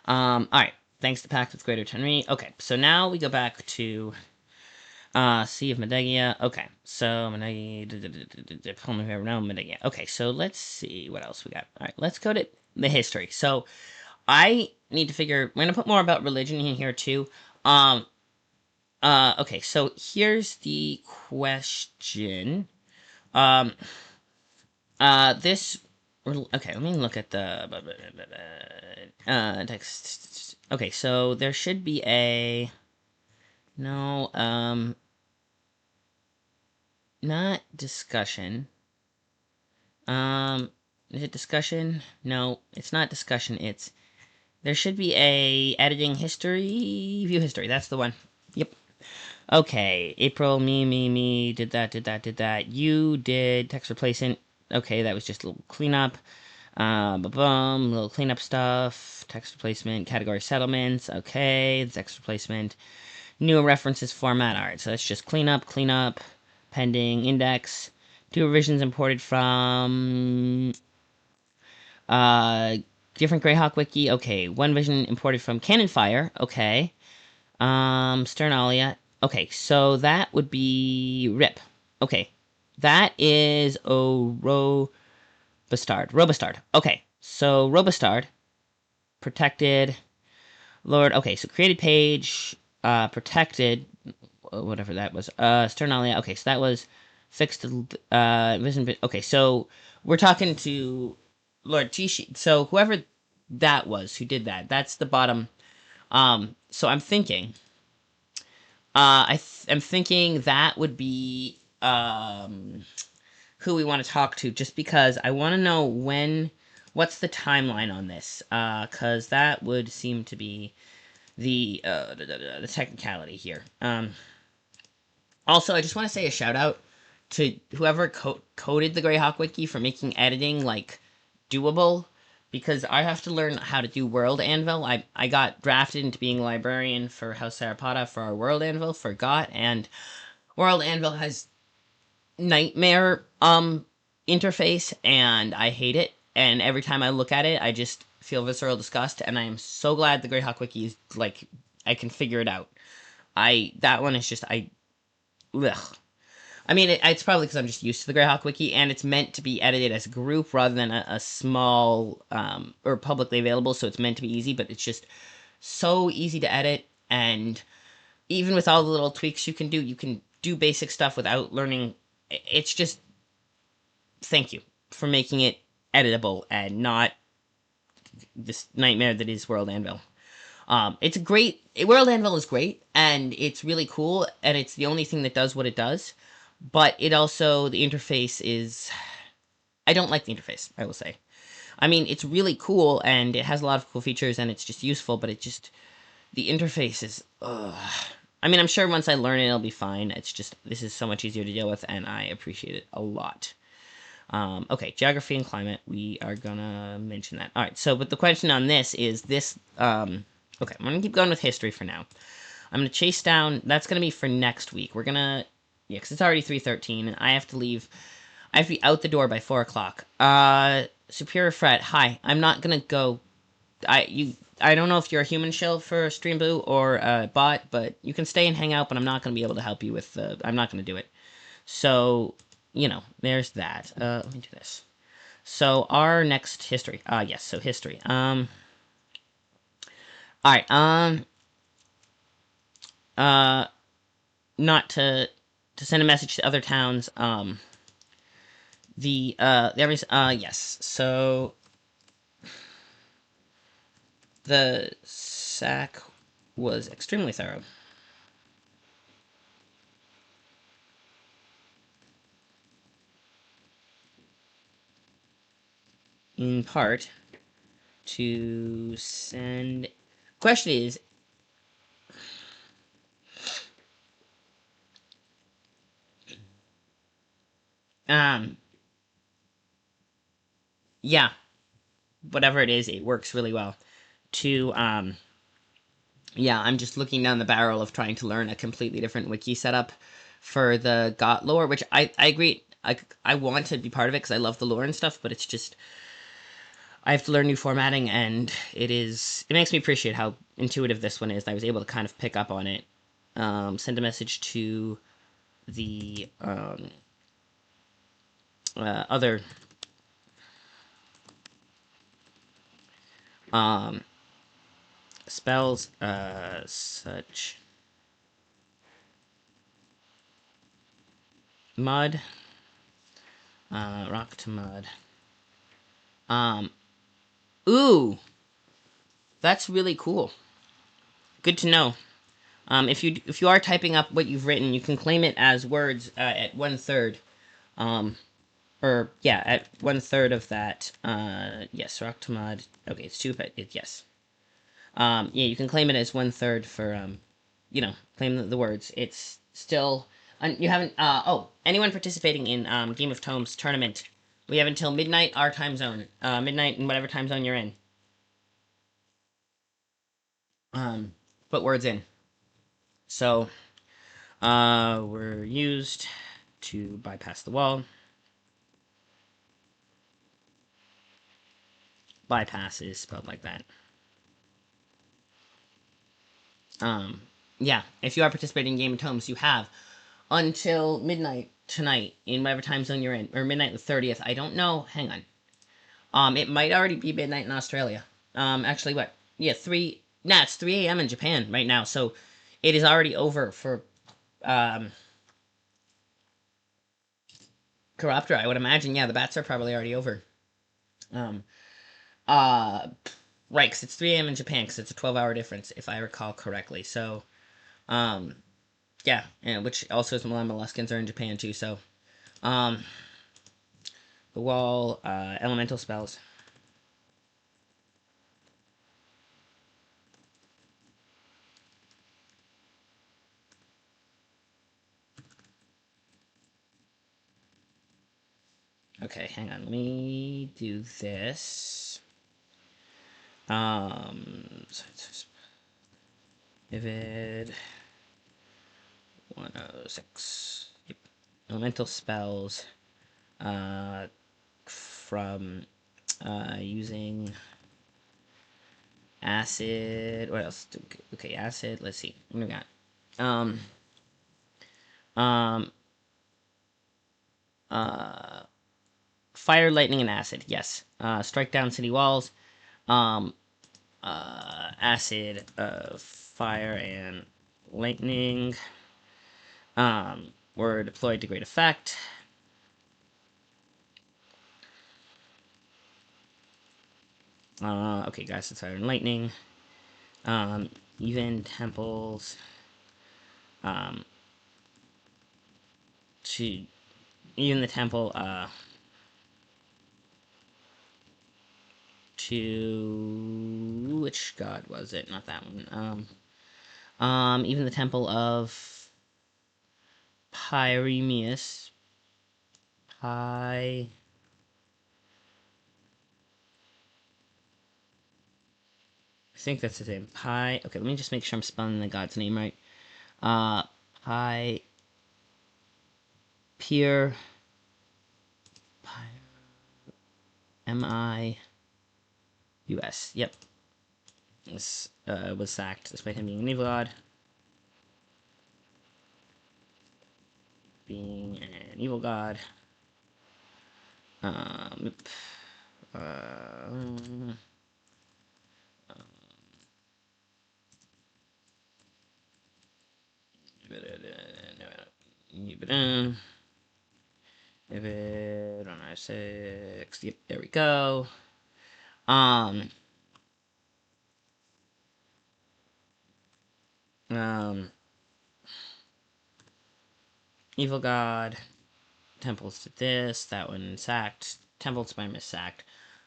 Alright. Thanks to Pact with Greater Tenry. Okay, so now we go back to Sea of Medegia. Okay, so Medegia, no, Medegia. Okay, so let's see what else we got. All right, let's go to the history. So I need to figure. I'm gonna put more about religion in here too. Um. Okay, so here's the question. Um. This. Okay, let me look at the text. Okay, so there should be a no. Not discussion. Um, is it discussion? No, it's not discussion. It's there should be a editing history, view history. That's the one. Yep. Okay, April, me, did that. You did text replacement. Okay, that was just a little cleanup. Little cleanup stuff. Text replacement, category settlements. Okay, the text replacement. New references format. Alright, so that's just cleanup, pending, index. Two revisions imported from uh different Greyhawk wiki. Okay, one version imported from Cannon Fire. Okay. Sternalia. Okay, so that would be RIP. Okay. That is Robustard. Robustard. Okay. So Robustard protected Lord. Okay, so created page protected whatever that was. Sternalia. Okay, so that was fixed. Okay, so we're talking to Lord Tishi. So whoever that was who did that, that's the bottom. So I'm thinking. I'm thinking that would be who we want to talk to, just because I want to know what's the timeline on this, because that would seem to be the technicality here. Also, I just want to say a shout out to whoever coded the Greyhawk wiki for making editing like doable, because I have to learn how to do World Anvil. I got drafted into being a librarian for House Sarapata for our World Anvil for GOT, and World Anvil has nightmare interface, and I hate it. And every time I look at it, I just feel visceral disgust. And I am so glad the Greyhawk wiki is like I can figure it out. That one is just ugh. I mean, it's probably because I'm just used to the Greyhawk wiki, and it's meant to be edited as a group rather than a small or publicly available. So it's meant to be easy, but it's just so easy to edit, and even with all the little tweaks you can do basic stuff without learning. It's just thank you for making it editable and not this nightmare that is World Anvil. It's great. World Anvil is great, and it's really cool, and it's the only thing that does what it does. But it also, the interface is. I don't like the interface, I will say. I mean, it's really cool, and it has a lot of cool features, and it's just useful, but it just. The interface is. Ugh. I mean, I'm sure once I learn it, it'll be fine. It's just. This is so much easier to deal with, and I appreciate it a lot. Okay, geography and climate. We are gonna mention that. All right. So, but the question on this is this. Okay, I'm gonna keep going with history for now. I'm gonna chase down. That's gonna be for next week. We're gonna. Yeah, because it's already 3:13, and I have to leave. I have to be out the door by 4 o'clock. Superior Fred. Hi. I'm not gonna go. I don't know if you're a human shill for Streamblue or a bot, but you can stay and hang out. But I'm not gonna be able to help you with. I'm not gonna do it. So there's that. Let me do this. So our next history. Yes. So history. All right. Not to send a message to other towns. Yes. So the sack was extremely thorough. In part to send. Question is. Yeah, whatever it is, it works really well. To yeah, I'm just looking down the barrel of trying to learn a completely different wiki setup for the GOT lore, which I agree. I want to be part of it because I love the lore and stuff, but it's just I have to learn new formatting, and it makes me appreciate how intuitive this one is. I was able to kind of pick up on it send a message to the other spells, such mud, rock to mud. Ooh, that's really cool. Good to know. If you are typing up what you've written, you can claim it as words at 1/3. Or yeah, at 1/3 of that. Yes, rock to mud. Okay, it's two. Yes. Yeah, you can claim it as 1/3 for claim the words. It's still. You haven't. Oh, anyone participating in Game of Tomes tournament, we have until midnight our time zone. Midnight in whatever time zone you're in. Put words in. So, we're used to bypass the wall. Bypass is spelled like that. Yeah, if you are participating in Game of Tomes, you have until midnight tonight in whatever time zone you're in, or midnight the 30th. I don't know. Hang on. It might already be midnight in Australia. Actually, what? Yeah, it's 3 a.m. in Japan right now, so it is already over for Chiroptera. I would imagine. Yeah, the bats are probably already over. Um, uh, right, because it's 3 a.m. in Japan, because it's a 12-hour difference, if I recall correctly. So, um, yeah, and which also is molluskins are in Japan too. So, um, the wall, elemental spells. Okay, hang on. Let me do this. Vivid 106. Yep. Elemental spells. From using acid. What else? Okay, acid. Let's see. What do we got? Um. Um. Uh. Fire, lightning, and acid. Yes. Strike down city walls. Um. Acid. Fire and lightning. Were deployed to great effect. Okay, guys, it's fire and lightning. Even temples. Um, to even the temple. To which god was it? Not that one. Even the temple of Pyremeus. I think that's his name. Okay, let me just make sure I'm spelling the god's name right. Pier. M-I-U-S. Yep. This was sacked despite him being an evil god. Being an evil god. Um, uh, Vivid on I6. Yep, there we go. Um, um, Evil God. Temples to this. That one sacked. Temple to Spider sacked.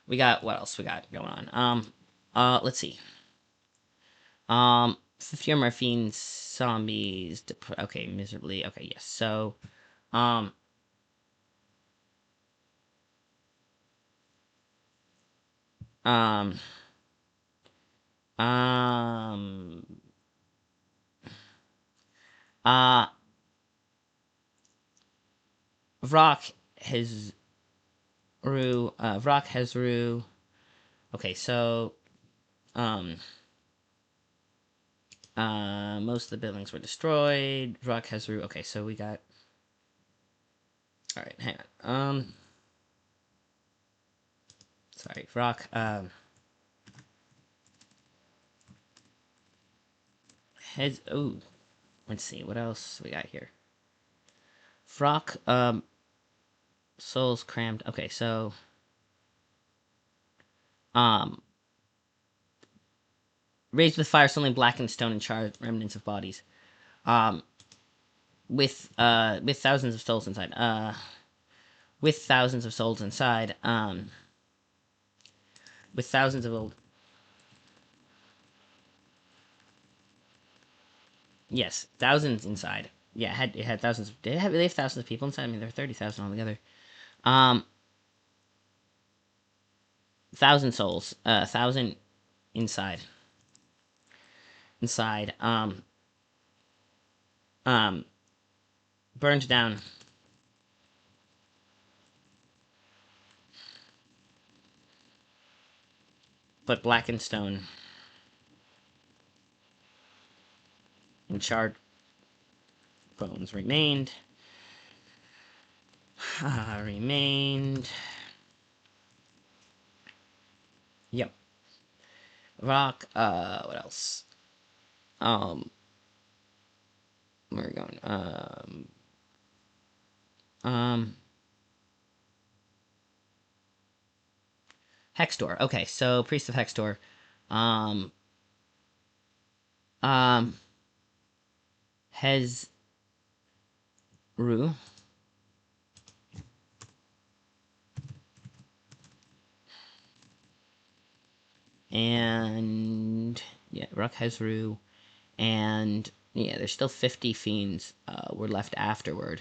We got, what else we got going on? Let's see. 50 or morphine zombies. Okay, miserably. Okay, yes. So, um, um, um, uh, Vrock has Vrock has Okay, so, um, Most of the buildings were destroyed. Rock has roof. Okay, so we got. All right, hang on. Sorry, rock. Heads. Oh, let's see what else we got here. Rock. Souls crammed. Okay, so. Um. Raised with fire, suddenly blackened stone and charred remnants of bodies. Um. With thousands of souls inside. With thousands of souls inside. With thousands of old. Yes, thousands inside. Yeah, it had thousands. Did it have, they have thousands of people inside? I mean, there are 30,000 altogether. Um, thousand souls. Thousand inside. Inside. Um, burned down. But blackened stone. And charred bones remained. Remained. Yep. Rock. What else? Where are we going? Um, Hextor. Okay, so Priest of Hextor. Um, um, Hez Ru. And yeah, Rock Hezru. And yeah, there's still 50 fiends were left afterward.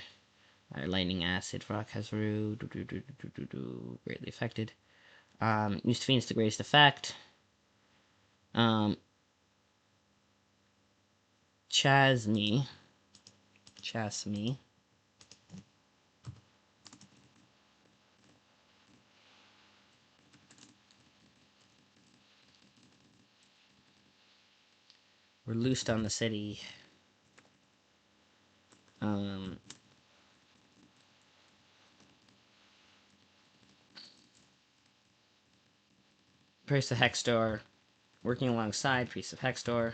Lightning acid, Rock Hezru, greatly affected. Used fiends to greatest effect. Chasme. Were loosed on the city. Priest of Hextor, working alongside Priest of Hextor.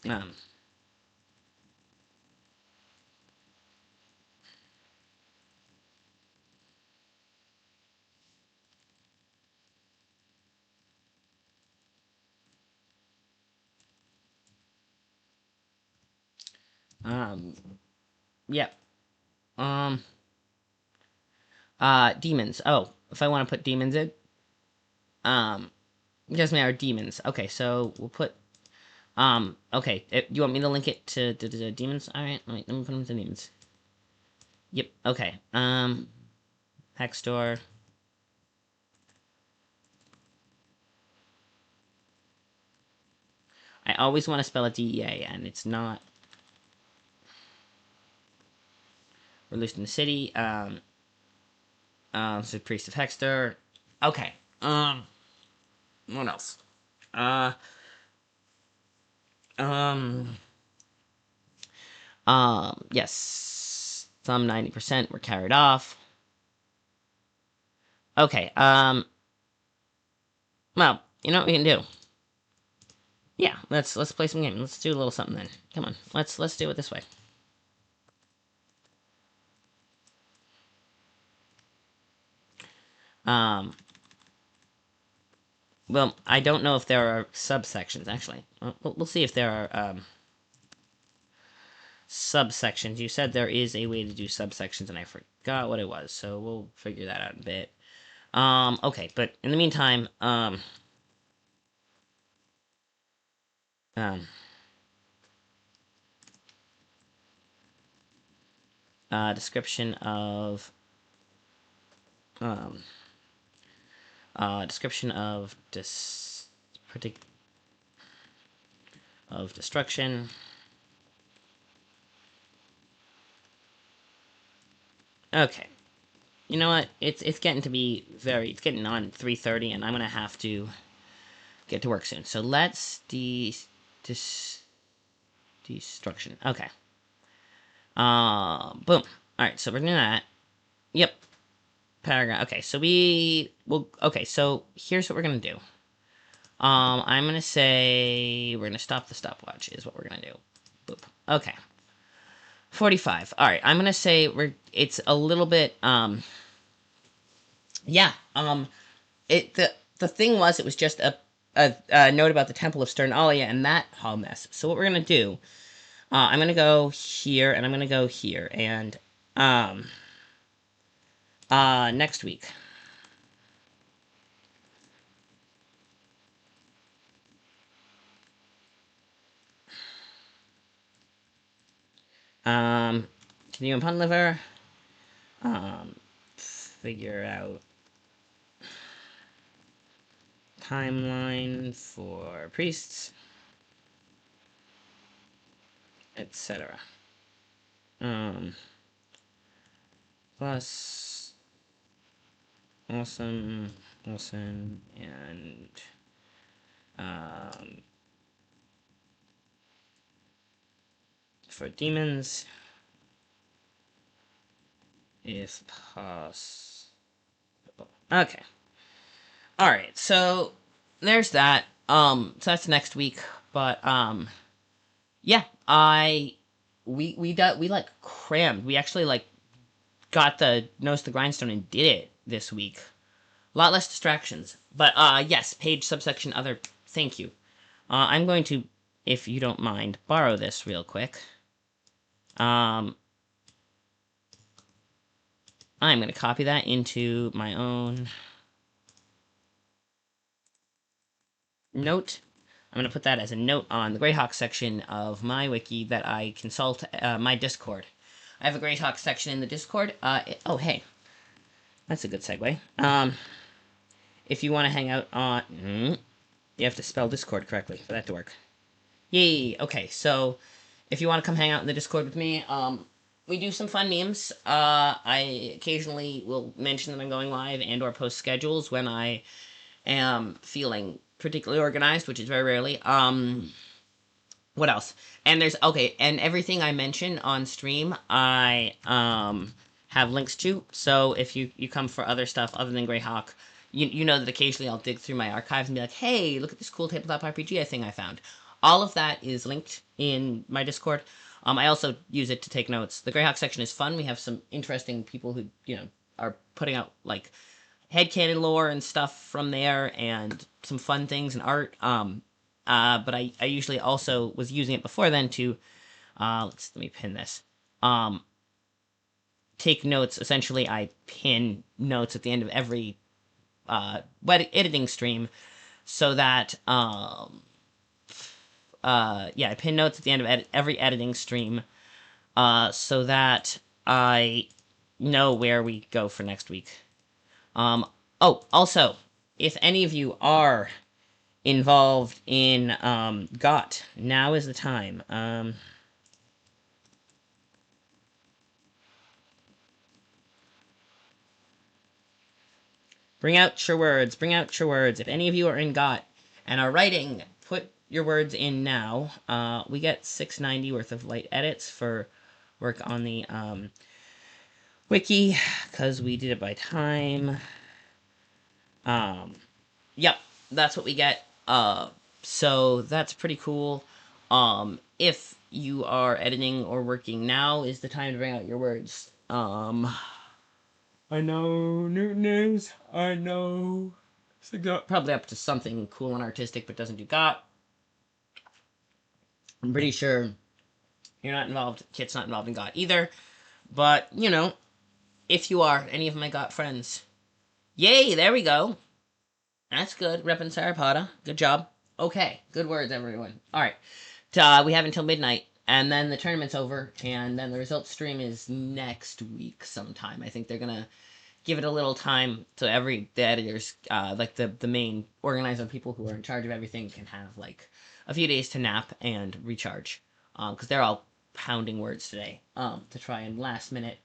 Um, um, yeah. Um, Demons. Oh, if I want to put demons in, it doesn't matter. Demons. Okay, so we'll put. Okay. You want me to link it to the demons? All right. Let me put them to demons. Yep. Okay. Hextor. I always want to spell it DEA, and it's not. Released in the city. So Priest of Hextor. Okay. What else? Uh. Um. Yes. Some 90% were carried off. Okay. Well, you know what we can do? Yeah, let's play some games. Let's do a little something then. Come on, let's do it this way. Um, well, I don't know if there are subsections actually. We'll see if there are subsections. You said there is a way to do subsections, and I forgot what it was, so we'll figure that out in a bit. Okay, but in the meantime, description of um, description of destruction. Okay. You know what? It's getting to be it's getting on 3:30, and I'm gonna have to get to work soon. So let's destruction. Okay. Boom. Alright, so we're doing that. Yep. Paragraph. Okay, so okay, so here's what we're gonna do. I'm gonna say we're gonna stop the stopwatch is what we're gonna do. Boop. Okay. 45. Alright, I'm gonna say it's a little bit, yeah, the thing was, it was just a note about the Temple of Stern Alia and that whole mess. So what we're gonna do, I'm gonna go here, and I'm gonna go here, and, next week. Continue upon liver. Figure out timeline for priests, etc. Plus awesome, and for demons, if possible. Okay. Alright, so there's that. So that's next week. But yeah, we like crammed. We actually like got the nose to the grindstone and did it this week. A lot less distractions. But yes, page subsection other. Thank you. I'm going to, if you don't mind, borrow this real quick. I'm going to copy that into my own note. I'm going to put that as a note on the Greyhawk section of my wiki that I consult my Discord. I have a Greyhawk section in the Discord. Oh, hey. That's a good segue. If you want to hang out on... you have to spell Discord correctly for that to work. Yay! Okay, so if you want to come hang out in the Discord with me, we do some fun memes. I occasionally will mention that I'm going live and or post schedules when I am feeling particularly organized, which is very rarely. What else? And and everything I mention on stream, I have links to. So if you come for other stuff other than Greyhawk, you know that occasionally I'll dig through my archives and be like, hey, look at this cool tabletop RPG thing I found. All of that is linked in my Discord. I also use it to take notes. The Greyhawk section is fun. We have some interesting people who, are putting out, like, headcanon lore and stuff from there, and some fun things and art. But I usually also was using it before then to, let me pin this. Take notes. Essentially, I pin notes at the end of every, editing stream, so that, I pin notes at the end of every editing stream, so that I know where we go for next week. Also, if any of you are involved in GOT, now is the time. Bring out your words. Bring out your words. If any of you are in GOT and are writing, put your words in now. We get $6.90 worth of light edits for work on the wiki, because we did it by time. Yep, that's what we get. So that's pretty cool. If you are editing or working, now is the time to bring out your words. I know, new news, I know. Probably up to something cool and artistic, but doesn't do GOT. I'm pretty sure you're not involved, Kit's not involved in GOT either. But, if you are, any of my GOT friends. Yay, there we go. That's good. Reppin' Sarapata. Good job. Okay, good words, everyone. Alright. We have until midnight, and then the tournament's over, and then the results stream is next week sometime. I think they're gonna give it a little time so the editors, like the main organizer people who are in charge of everything, can have like a few days to nap and recharge, because they're all pounding words today, to try and last minute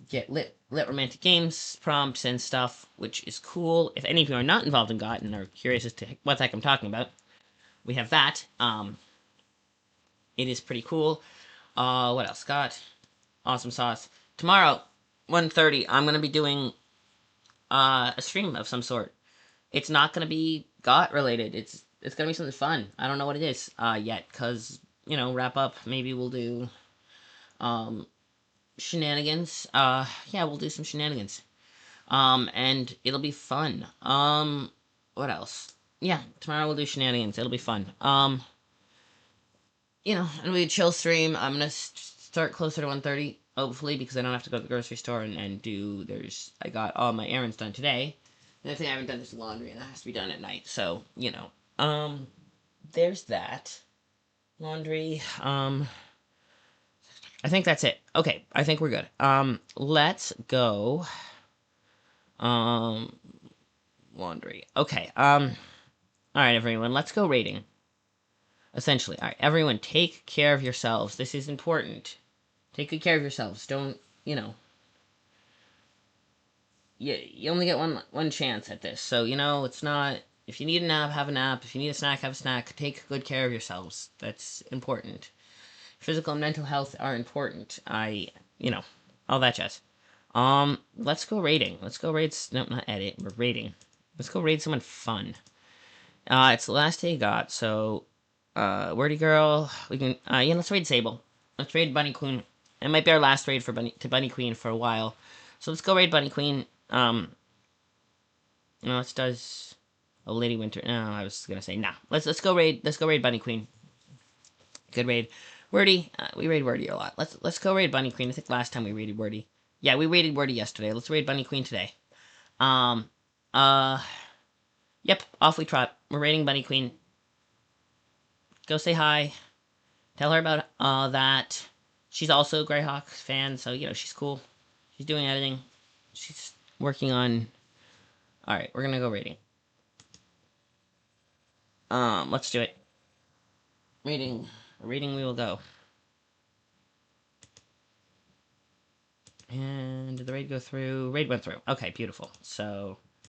get lit romantic games prompts and stuff, which is cool. If any of you are not involved in GOT and are curious as to what the heck I'm talking about, we have that. It is pretty cool. What else? GOT, awesome sauce. Tomorrow, 1:30, I'm gonna be doing a stream of some sort. It's not gonna be GOT related. It's gonna be something fun. I don't know what it is yet, cause wrap up. Maybe we'll do um shenanigans. Yeah, we'll do some shenanigans. And it'll be fun. What else? Yeah, tomorrow we'll do shenanigans. It'll be fun. It'll be a chill stream. I'm gonna start closer to 1:30, hopefully, because I don't have to go to the grocery store and do. I got all my errands done today. And the thing I haven't done is laundry, and that has to be done at night. So there's that laundry. I think that's it. Okay, I think we're good. Let's go. Laundry. Okay. All right, everyone. Let's go rating. Essentially, all right, everyone, take care of yourselves. This is important. Take good care of yourselves. Don't, you only get one chance at this. So, it's not. If you need a nap, have a nap. If you need a snack, have a snack. Take good care of yourselves. That's important. Physical and mental health are important. All that jazz. Let's go rating. Let's go raid. No, not edit. We're rating. Let's go raid someone fun. It's the last day got, so Wordy Girl, we can let's raid Sable. Let's raid Bunny Queen. It might be our last raid for Bunny Queen for a while. So let's go raid Bunny Queen. Let's does Lady Winter. No, I was gonna say nah. Let's go raid Bunny Queen. Good raid. Wordy, we raid Wordy a lot. Let's go raid Bunny Queen. I think last time we raided Wordy. Yeah, we raided Wordy yesterday. Let's raid Bunny Queen today. Yep, off we trot. We're raiding Bunny Queen. Go say hi. Tell her about that. She's also a Greyhawk fan, so she's cool. She's doing editing. She's working on. All right, we're gonna go raiding. Let's do it. Raiding, we will go. And did the raid go through? Raid went through. Okay, beautiful. So